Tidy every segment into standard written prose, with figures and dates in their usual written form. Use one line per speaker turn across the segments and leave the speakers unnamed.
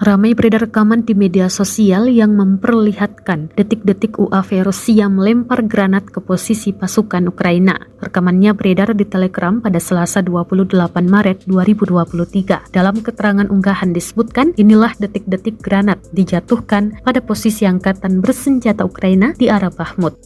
Ramai beredar rekaman di media sosial yang memperlihatkan detik-detik UAV Rusia melempar granat ke posisi pasukan Ukraina. Rekamannya beredar di Telegram pada Selasa 28 Maret 2023. Dalam keterangan unggahan disebutkan, inilah detik-detik granat dijatuhkan pada posisi angkatan bersenjata Ukraina di arah Bakhmut.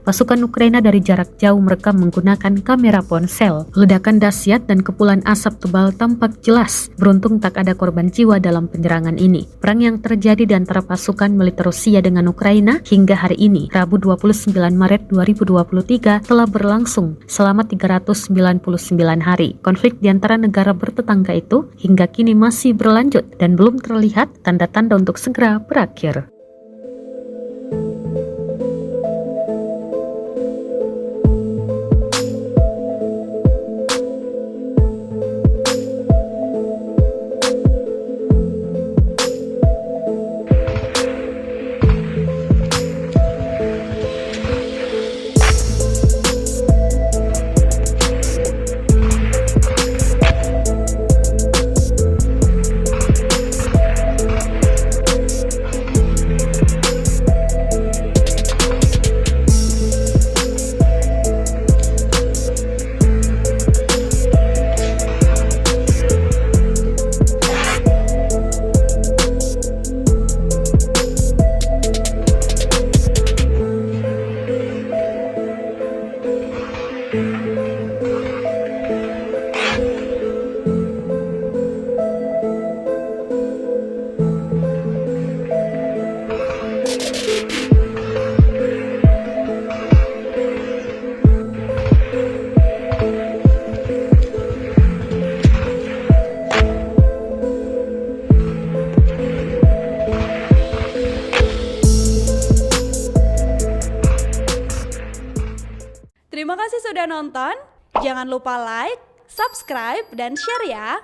Pasukan Ukraina dari jarak jauh merekam menggunakan kamera ponsel. Ledakan dahsyat dan kepulan asap tebal tampak jelas. Beruntung tak ada korban jiwa dalam penyerangan ini. Perang yang terjadi di antara pasukan militer Rusia dengan Ukraina hingga hari ini, Rabu 29 Maret 2023, telah berlangsung selama 399 hari. Konflik di antara negara bertetangga itu hingga kini masih berlanjut dan belum terlihat tanda-tanda untuk segera berakhir.
Terima kasih sudah nonton. Jangan lupa like, subscribe, dan share ya.